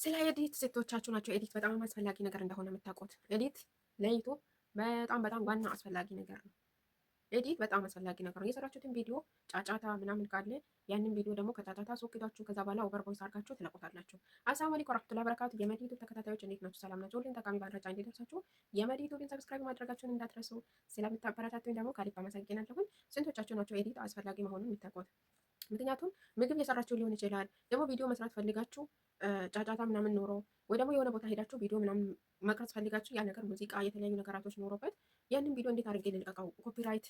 ስለ ኤዲት ሴቶቻችሁ ናቸው ኤዲት በጣም አስፈላጊ ነገር እንደሆነ የምታውቁት። ኤዲት ለዩቱብ በጣም ዋና አስፈላጊ ነገር ነው። ኤዲት በጣም አስፈላጊ ነገር ነው። የሰራችሁትን ቪዲዮ ጫጫታ ምናምን ካለ ያንን ቪዲዮ ደግሞ ከጫጫታ አስወግዳችሁ ከዛ በኋላ ኦቨር ቮይስ አድርጋችሁ ትለቁታላችሁ። አሰላሙ አለይኩም ወራህመቱላሂ ወበረካቱ። የመዲ ዩቱብ ተከታታዮች እንዴት ናችሁ? ሰላም ናችሁ? ሁሉም ጠቃሚ መረጃ እንዲደርሳችሁ የመዲ ዩቱብን ሰብስክራይብ ማድረጋችሁን እንዳትረሱ። ስለምታበረታቱኝ ደግሞ ከልብ አመሰግናለሁኝ። ስንቶቻችሁ ናቸው ኤዲት አስፈላጊ መሆኑን የምታውቁት? ምክንያቱም ምግብ የሰራችሁ ሊሆን ይችላል። ደግሞ ቪዲዮ መስራት ፈልጋችሁ ጫጫታ ምናምን ኖሮ ወይ ደግሞ የሆነ ቦታ ሄዳችሁ ቪዲዮ ምናምን መቅረጽ ፈልጋችሁ ያ ነገር ሙዚቃ፣ የተለያዩ ነገራቶች ኖሮበት ያንን ቪዲዮ እንዴት አድርጌ ልልቀቀው፣ ኮፒራይት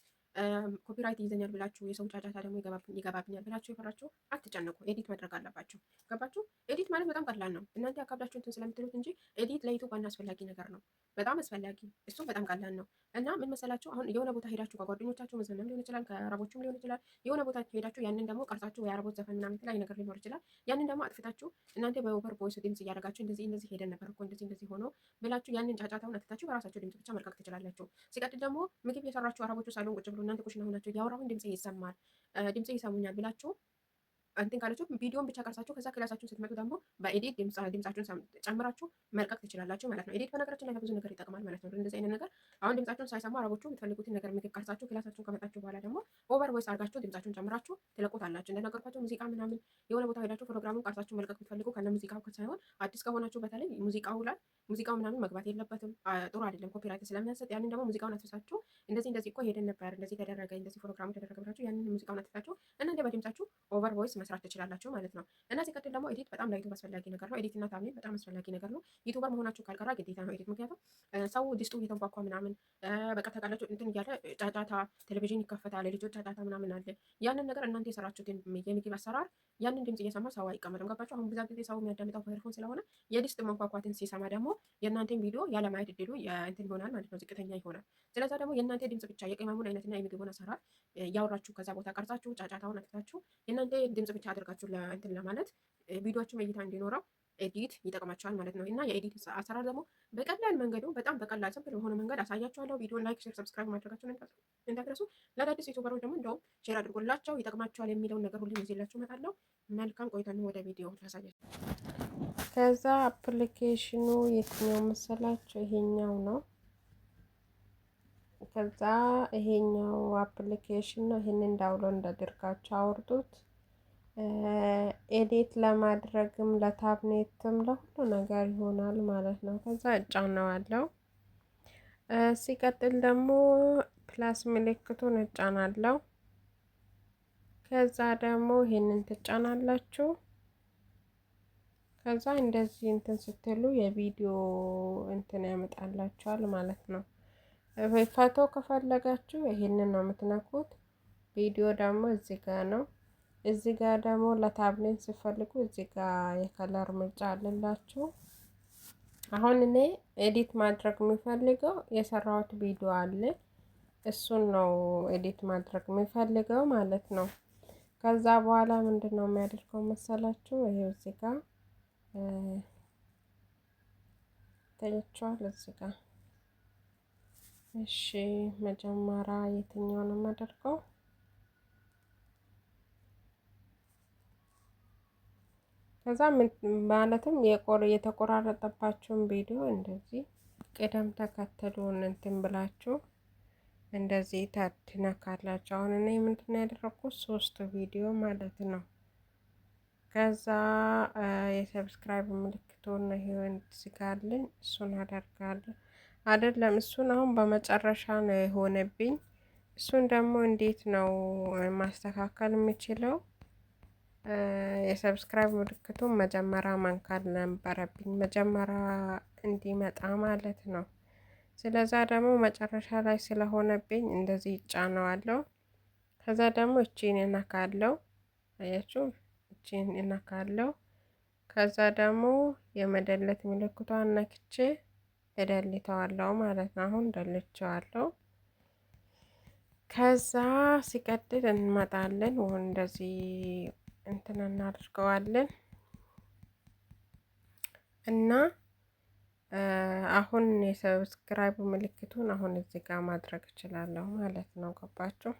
ይይዘኛል ብላችሁ የሰው ጫጫታ ደግሞ ይገባብኛል ብላችሁ የፈራችሁ አትጨነቁ። ኤዲት ማድረግ አለባችሁ። ገባችሁ? ኤዲት ማለት በጣም ቀላል ነው። እናንተ አካብዳችሁ እንትን ስለምትሉት እንጂ ኤዲት ለዩቱብ ዋና አስፈላጊ ነገር ነው። በጣም አስፈላጊ፣ እሱም በጣም ቀላል ነው። እና ምን መሰላችሁ፣ አሁን የሆነ ቦታ ሄዳችሁ ከጓደኞቻችሁ መዝናናም ሊሆን ይችላል፣ ከአረቦችም ሊሆን ይችላል። የሆነ ቦታ ሄዳችሁ ያንን ደግሞ ቀርጻችሁ የአረቦች ዘፈን ምናምን የተለያዩ ነገር ሊኖር ይችላል። ያንን ደግሞ አጥፍታችሁ እናንተ በኦቨር ቮይስ ድምጽ እያደረጋችሁ እንደዚህ ሄደን ነበር እኮ እንደዚህ ሆኖ ብላችሁ ያንን ጫጫታውን አጥፍታችሁ በራሳችሁ ድምጽ ብቻ መልቀቅ ትችላላችሁ። ሲቀጥል ደግሞ ምግብ የሰራችሁ አረቦቹ ሳሎን ቁጭ ብሎ እናንተ ኩሽና ሆናችሁ እያወራሁን ድምጽ ይሰማል፣ ድምጽ ይሰሙኛል ብላችሁ እንትን ካለችሁ ቪዲዮን ብቻ ቀርጻችሁ ከዛ ክላሳችሁን ስትመጡ ደግሞ በኤዲት ድምጻችሁን ጨምራችሁ መልቀቅ ትችላላችሁ ማለት ነው። ኤዲት በነገራችን ላይ ለብዙ ነገር ይጠቅማል ማለት ነው። እንደዚህ አይነት ነገር አሁን ድምጻችሁን ሳይሰማ አረቦቹ የምትፈልጉትን ነገር ምግብ ቀርጻችሁ ክላሳችሁን ከመጣችሁ በኋላ ደግሞ ኦቨር ቮይስ አድርጋችሁ ድምጻችሁን ጨምራችሁ ትለቁታላችሁ። እንደነገርኳችሁ ሙዚቃ ምናምን የሆነ ቦታ ሄዳችሁ ፕሮግራሙን ቀርጻችሁ መልቀቅ ብትፈልጉ ከነ ሙዚቃው ሳይሆን አዲስ ከሆናችሁ በተለይ ሙዚቃው ምናምን መግባት የለበትም፣ ጥሩ አይደለም፣ ኮፒራይት ስለሚያሰጥ። ያንን ደግሞ ሙዚቃውን አትፍሳችሁ እንደዚህ እኮ ሄደን ነበር፣ እንደዚህ ተደረገ፣ እንደዚህ ፕሮግራሙ ተደረገ ብላችሁ ያንን ሙዚቃውን አትፍታችሁ እናንተ በድምጻችሁ ኦቨር ቮይስ መስራት ትችላላችሁ ማለት ነው። እና ሲቀጥል ደግሞ ኤዲት በጣም ለዩቱብ አስፈላጊ ነገር ነው። ኤዲት እና ታምኔል በጣም አስፈላጊ ነገር ነው። ዩቱበር መሆናችሁ ካልቀራ ግዴታ ነው ኤዲት። ምክንያቱም ሰው ድስቱ እየተንኳኳ ምናምን በቃ ታውቃላችሁ እንትን እያለ ጫጫታ፣ ቴሌቪዥን ይከፈታል፣ የልጆች ጫጫታ ምናምን አለ። ያንን ነገር እናንተ የሰራችሁትን የምግብ አሰራር ያንን ድምጽ እየሰማ ሰው አይቀመጥም። ገባችሁ? አሁን ብዛት ጊዜ ሰው የሚያዳምጠው በሄድፎን ስለሆነ የድስት መንኳኳትን ሲሰማ ደግሞ የእናንተን ቪዲዮ ያለማየት እድሉ እንትን ይሆናል ማለት ነው፣ ዝቅተኛ ይሆናል። ስለዛ ደግሞ የእናንተ ድምጽ ብቻ የቅመሙን አይነትና የምግቡን አሰራር እያወራችሁ ከዛ ቦታ ቀርጻችሁ ጫጫታውን አጥፍታችሁ የእናንተ ድምጽ ብቻ አድርጋችሁ እንትን ለማለት ቪዲዮችን እይታ እንዲኖረው ኤዲት ይጠቅማቸዋል ማለት ነው። እና የኤዲት አሰራር ደግሞ በቀላል መንገዱ በጣም በቀላል ሲምፕል በሆነ መንገድ አሳያችኋለሁ። ቪዲዮ ላይክ፣ ሼር፣ ሰብስክራይብ ማድረጋችሁን እንዳትረሱ። ለአዳዲስ ዩቱበሮች ደግሞ እንደውም ሼር አድርጎላቸው ይጠቅማቸዋል የሚለውን ነገር ሁሉ ይዤላችሁ እመጣለሁ። መልካም ቆይታ ነው። ወደ ቪዲዮ ላሳያችሁ። ከዛ አፕሊኬሽኑ የትኛው መሰላችሁ? ይሄኛው ነው። ከዛ ይሄኛው አፕሊኬሽን ነው። ይሄንን ዳውንሎድ አድርጋችሁ አውርዱት። ኤዲት ለማድረግም ለታብኔትም ለሁሉ ነገር ይሆናል ማለት ነው። ከዛ እጫነዋለሁ። ሲቀጥል ደግሞ ፕላስ ምልክቱን እጫናለሁ። ከዛ ደግሞ ይሄንን ትጫናላችሁ። ከዛ እንደዚህ እንትን ስትሉ የቪዲዮ እንትን ያመጣላችኋል ማለት ነው። ፎቶ ከፈለጋችሁ ይሄንን ነው የምትነኩት። ቪዲዮ ደግሞ እዚህ ጋር ነው። እዚህ ጋር ደግሞ ለታብሌት ሲፈልጉ እዚህ ጋር የከለር ምርጫ አለላችሁ። አሁን እኔ ኤዲት ማድረግ የሚፈልገው የሰራሁት ቪዲዮ አለ፣ እሱን ነው ኤዲት ማድረግ የሚፈልገው ማለት ነው። ከዛ በኋላ ምንድን ነው የሚያደርገው መሰላችሁ? ይሄው እዚህ ጋር ታያችኋል እዚህ ጋር። እሺ መጀመሪያ የትኛውን ነው የማደርገው? ከዛ ማለትም የተቆራረጠባችሁን ቪዲዮ እንደዚህ ቅደም ተከተሉን እንትን ብላችሁ እንደዚህ ታድነካላችሁ። አሁን እኔ ምንድን ያደረኩት 3 ቪዲዮ ማለት ነው። ከዛ የሰብስክራይብ ምልክቱን ይሄን ዝጋልኝ፣ እሱን አደርጋለሁ። አይደለም እሱን አሁን በመጨረሻ ነው የሆነብኝ። እሱን ደግሞ እንዴት ነው ማስተካከል የምችለው? የሰብስክራይብ ምልክቱን መጀመሪያ መንካት ነበረብኝ፣ መጀመሪያ እንዲመጣ ማለት ነው። ስለዛ ደግሞ መጨረሻ ላይ ስለሆነብኝ እንደዚህ ይጫነዋለሁ። ከዛ ደግሞ እቺን እነካለሁ። አያችሁ፣ እቺን እነካለሁ። ከዛ ደግሞ የመደለት ምልክቷን ነክቼ እደልተዋለሁ ማለት ነው። አሁን ደልቼዋለሁ። ከዛ ሲቀጥል እንመጣለን እንደዚህ እንትን እናደርገዋለን እና አሁን የሰብስክራይብ ምልክቱን አሁን እዚህ ጋር ማድረግ እችላለሁ ማለት ነው። ገባችሁ?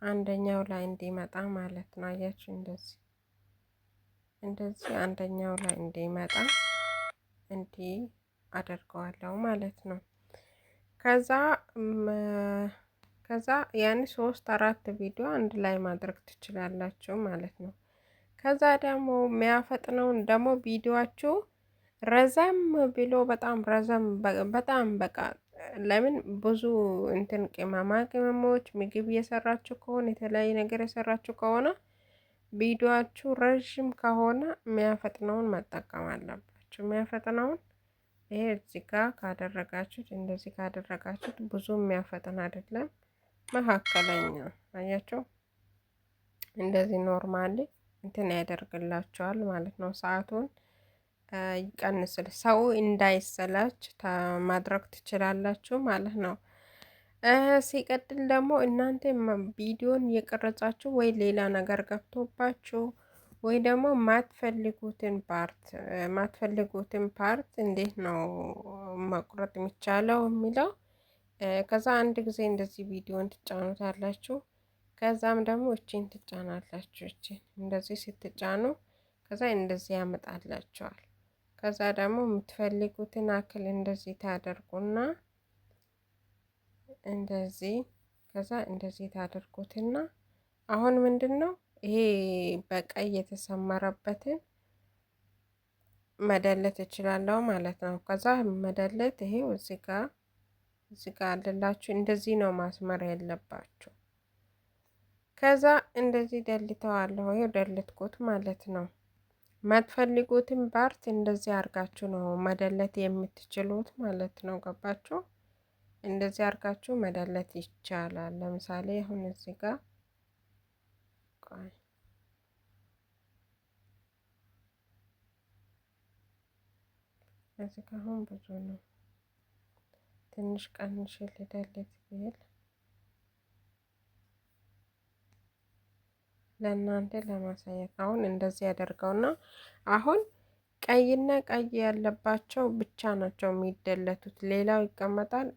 አንደኛው ላይ እንዲመጣ ማለት ነው። አያችሁ እንደዚህ። እንደዚህ አንደኛው ላይ እንዲመጣ እንዲህ አደርገዋለሁ ማለት ነው። ከዛ ከዛ ያን 3-4 ቪዲዮ አንድ ላይ ማድረግ ትችላላችሁ ማለት ነው። ከዛ ደግሞ የሚያፈጥነውን ደግሞ ቪዲዮአችሁ ረዘም ብሎ በጣም በቃ ለምን ብዙ እንትን ቅመማ ቅመሞች ምግብ እየሰራችሁ ከሆነ የተለያየ ነገር የሰራችሁ ከሆነ ቪዲዮአችሁ ረዥም ከሆነ የሚያፈጥነውን መጠቀም አለባችሁ። የሚያፈጥነውን ይሄ እዚህ ጋር ካደረጋችሁት እንደዚህ ካደረጋችሁት ብዙ የሚያፈጥን አይደለም፣ መካከለኛ አያቸው። እንደዚህ ኖርማሊ እንትን ያደርግላቸዋል ማለት ነው። ሰዓቱን ይቀንስል ሰው እንዳይሰላች ማድረግ ትችላላችሁ ማለት ነው። ሲቀጥል ደግሞ እናንተ ቪዲዮን እየቀረጻችሁ ወይ ሌላ ነገር ገብቶባችሁ ወይ ደግሞ ማትፈልጉትን ፓርት እንዴት ነው መቁረጥ የሚቻለው የሚለው ከዛ አንድ ጊዜ እንደዚህ ቪዲዮን ትጫኑታላችሁ። ከዛም ደግሞ እቺን ትጫናላችሁ። እቺን እንደዚህ ስትጫኑ ከዛ እንደዚህ ያመጣላችኋል። ከዛ ደግሞ የምትፈልጉትን አክል እንደዚህ ታደርጉና እንደዚህ ከዛ እንደዚህ ታደርጉትና አሁን ምንድነው ይሄ በቀይ የተሰመረበትን መደለት እችላለሁ ማለት ነው። ከዛ መደለት ይሄው እዚህ ጋር አለላችሁ። እንደዚህ ነው ማስመር ያለባችሁ። ከዛ እንደዚህ ደልተዋለሁ። ይሄው ደልትኩት ማለት ነው። ማትፈልጉትን ፓርት እንደዚህ አርጋችሁ ነው መደለት የምትችሉት ማለት ነው። ገባችሁ? እንደዚህ አርጋችሁ መደለት ይቻላል። ለምሳሌ አሁን እዚህ ጋር እዚህ ጋር አሁን ብዙ ነው። ትንሽ ቀንሽ ልደልት ብል ለእናንተ ለማሳየት አሁን እንደዚህ ያደርገውና አሁን ቀይና ቀይ ያለባቸው ብቻ ናቸው የሚደለቱት። ሌላው ይቀመጣል።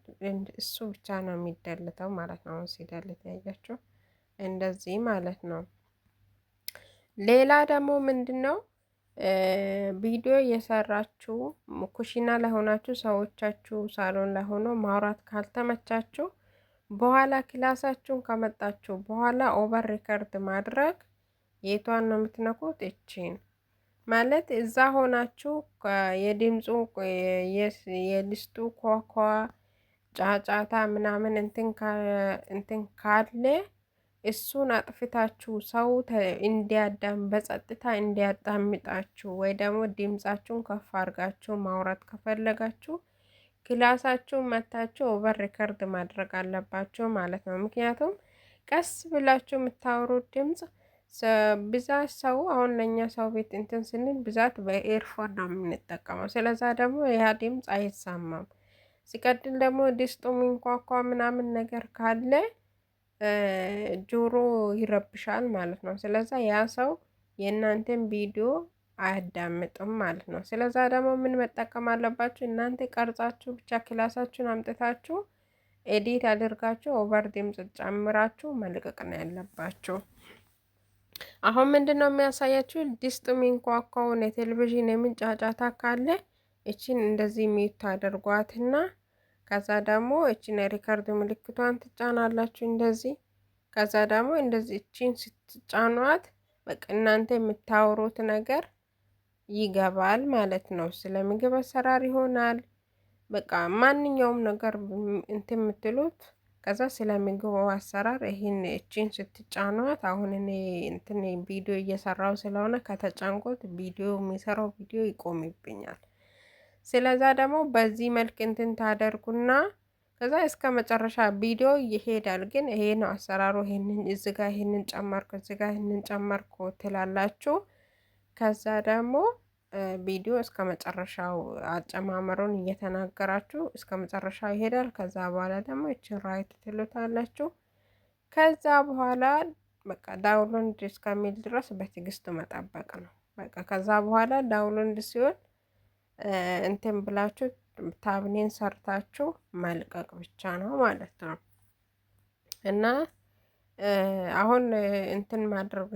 እሱ ብቻ ነው የሚደለተው ማለት ነው። አሁን ሲደልት ያያቸው እንደዚህ ማለት ነው። ሌላ ደግሞ ምንድነው ቪዲዮ እየሰራችሁ ኩሽና ላይ ሆናችሁ ሰዎቻችሁ ሳሎን ላይ ሆኖ ማውራት ካልተመቻችሁ በኋላ ክላሳችሁን ከመጣችሁ በኋላ ኦቨር ሪከርድ ማድረግ የቷን ነው የምትነኩት? እቺን ማለት እዛ ሆናችሁ የድምፁ የድስቱ ኳኳ ጫጫታ ምናምን እንትን ካለ እሱን አጥፍታችሁ ሰው በጸጥታ እንዲያዳምጣችሁ ወይ ደግሞ ድምጻችሁን ከፍ አድርጋችሁ ማውራት ከፈለጋችሁ ክላሳችሁን መታችሁ ኦቨር ሪከርድ ማድረግ አለባችሁ ማለት ነው። ምክንያቱም ቀስ ብላችሁ የምታወሩት ድምጽ ብዛት ሰው አሁን ለእኛ ሰው ቤት እንትን ስንል ብዛት በኤርፎን ነው የምንጠቀመው። ስለዛ ደግሞ ያ ድምጽ አይሰማም። ሲቀጥል ደግሞ ድስጡ ሚንኳኳ ምናምን ነገር ካለ ጆሮ ይረብሻል ማለት ነው። ስለዛ ያ ሰው የእናንተን ቪዲዮ አያዳምጥም ማለት ነው። ስለዛ ደግሞ ምን መጠቀም አለባችሁ? እናንተ ቀርጻችሁ ብቻ ክላሳችሁን አምጥታችሁ ኤዲት አድርጋችሁ ኦቨር ድምጽ ጨምራችሁ መልቀቅ ነው ያለባችሁ። አሁን ምንድነው የሚያሳያችሁ? ድስጥ ሚንኳኳውን የቴሌቪዥን የምንጫጫታ ካለ እቺን እንደዚህ ሚዩት አድርጓትና ከዛ ደግሞ እቺን ሪከርድ ምልክቷን ትጫናላችሁ እንደዚህ። ከዛ ደግሞ እንደዚህ እቺን ስትጫኗት በቃ እናንተ የምታወሩት ነገር ይገባል ማለት ነው። ስለ ምግብ አሰራር ይሆናል። በቃ ማንኛውም ነገር እንትን የምትሉት ከዛ ስለ ምግቡ አሰራር ይሄን እቺን ስትጫኗት አሁን እኔ እንትን ቪዲዮ እየሰራው ስለሆነ ከተጫንኩት ቪዲዮ የሚሰራው ቪዲዮ ይቆምብኛል። ስለዛ ደግሞ በዚህ መልክ እንትን ታደርጉና ከዛ እስከ መጨረሻ ቪዲዮ ይሄዳል። ግን ይሄ ነው አሰራሩ። ይሄንን እዚህ ጋር ይሄንን ጨመርኩ፣ እዚህ ጋር ይሄንን ጨመርኩ ትላላችሁ። ከዛ ደግሞ ቪዲዮ እስከ መጨረሻው አጨማመሩን እየተናገራችሁ እስከ መጨረሻው ይሄዳል። ከዛ በኋላ ደግሞ እቺን ራይት ትሉታላችሁ። ከዛ በኋላ በቃ ዳውንሎድ እስከሚል ድረስ በትዕግስት መጠበቅ ነው። በቃ ከዛ በኋላ ዳውንሎድ ሲሆን እንትን ብላችሁ ታብኔን ሰርታችሁ መልቀቅ ብቻ ነው ማለት ነው። እና አሁን እንትን ማድረግ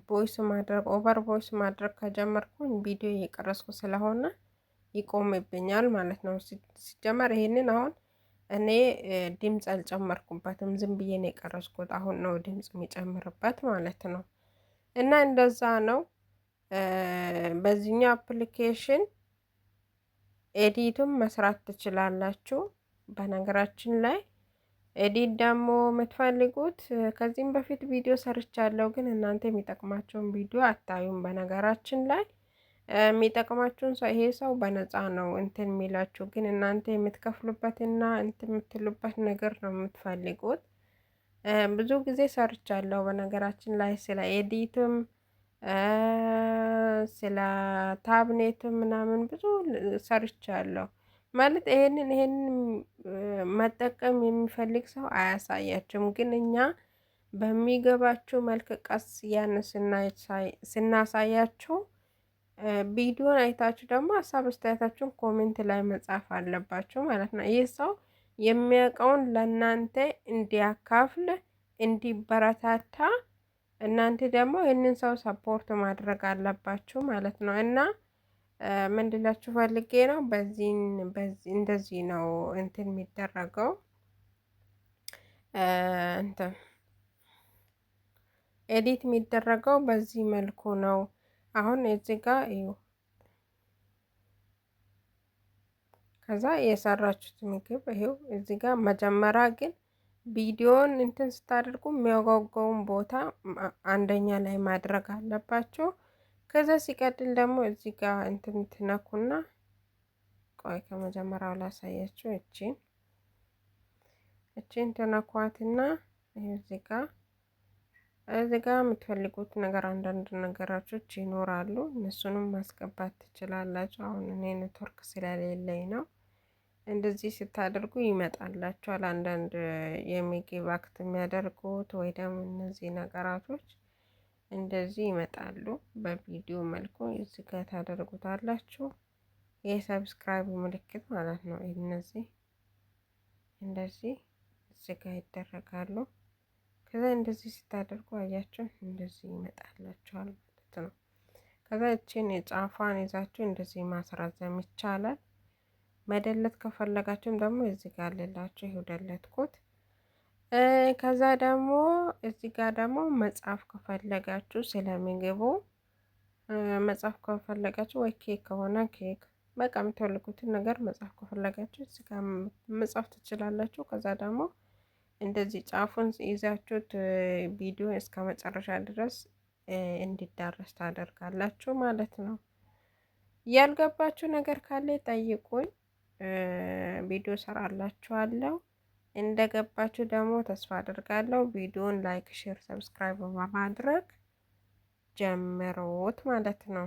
ቮይስ ማድረግ ኦቨር ቮይስ ማድረግ ከጀመርኩኝ ቪዲዮ እየቀረስኩ ስለሆነ ይቆምብኛል ማለት ነው። ሲጀመር ይሄንን አሁን እኔ ድምፅ አልጨመርኩበትም፣ ዝም ብዬ ነው የቀረስኩት። አሁን ነው ድምፅ የሚጨምርበት ማለት ነው። እና እንደዛ ነው። በዚህኛው አፕሊኬሽን ኤዲትም መስራት ትችላላችሁ። በነገራችን ላይ ኤዲት ደግሞ የምትፈልጉት ከዚህም በፊት ቪዲዮ ሰርቻለሁ፣ ግን እናንተ የሚጠቅማቸውን ቪዲዮ አታዩም። በነገራችን ላይ የሚጠቅማችሁን ሰው ይሄ ሰው በነፃ ነው እንትን የሚላችሁ፣ ግን እናንተ የምትከፍሉበትና እንትን የምትሉበት ነገር ነው የምትፈልጉት። ብዙ ጊዜ ሰርቻለሁ በነገራችን ላይ ስለ ኤዲትም ስለ ታብኔትም ምናምን ብዙ ሰርቻለሁ። ማለት ይሄንን መጠቀም የሚፈልግ ሰው አያሳያችሁም፣ ግን እኛ በሚገባችሁ መልክ ቀስ ያን ስናሳያችሁ ቪዲዮን አይታችሁ ደግሞ ሀሳብ አስተያየታችሁን ኮሜንት ላይ መጻፍ አለባችሁ ማለት ነው። ይህ ሰው የሚያውቀውን ለእናንተ እንዲያካፍል እንዲበረታታ እናንተ ደግሞ ይህንን ሰው ሰፖርት ማድረግ አለባችሁ ማለት ነው። እና ምንድላችሁ ፈልጌ ነው በዚህ እንደዚህ ነው እንትን የሚደረገው እንትን ኤዲት የሚደረገው በዚህ መልኩ ነው። አሁን እዚህ ጋር እዩ። ከዛ የሰራችሁት ምግብ ይሄው እዚህ ጋር መጀመሪያ ግን ቪዲዮን እንትን ስታደርጉ የሚያጓጓውን ቦታ አንደኛ ላይ ማድረግ አለባችሁ። ከዛ ሲቀጥል ደግሞ እዚህ ጋር እንትን ትነኩና ቆይ ከመጀመሪያው ላሳያችሁ። እቺን ትነኳትና እዚህ ጋር የምትፈልጉት ነገር አንዳንድ ነገራቶች ይኖራሉ። እነሱንም ማስገባት ትችላላችሁ። አሁን እኔ ኔትወርክ ስለሌለኝ ነው። እንደዚህ ስታደርጉ ይመጣላችኋል። አንዳንድ የምግብ አክት የሚያደርጉት ወይ ደግሞ እነዚህ ነገራቶች እንደዚህ ይመጣሉ በቪዲዮ መልኩ። እዚህ ጋር ታደርጉታላችሁ። የሰብስክራይብ ምልክት ማለት ነው። እነዚህ እንደዚህ እዚህ ጋር ይደረጋሉ። ከዛ እንደዚህ ስታደርጉ አያችሁ እንደዚህ ይመጣላችኋል ማለት ነው። ከዛ እቺን የጫፏን ይዛችሁ እንደዚህ ማስራዘም ይቻላል። መደለት ከፈለጋችሁም ደግሞ እዚህ ጋር አለላችሁ። ይሄው ደለትኩት። ከዛ ደግሞ እዚህ ጋር ደግሞ መጻፍ ከፈለጋችሁ ስለምግቡ መጻፍ ከፈለጋችሁ ወይ ኬክ ከሆነ ኬክ በቃ የምትፈልጉትን ነገር መጻፍ ከፈለጋችሁ እዚህ ጋር መጻፍ ትችላላችሁ። ከዛ ደግሞ እንደዚህ ጫፉን ይዛችሁት ቪዲዮ እስከ መጨረሻ ድረስ እንዲዳረስ ታደርጋላችሁ ማለት ነው። ያልገባችሁ ነገር ካለ ጠይቁኝ፣ ቪዲዮ ሰራላችኋለሁ። እንደገባችሁ ደግሞ ተስፋ አድርጋለሁ። ቪዲዮን ላይክ፣ ሼር፣ ሰብስክራይብ በማድረግ ጀምሮት ማለት ነው።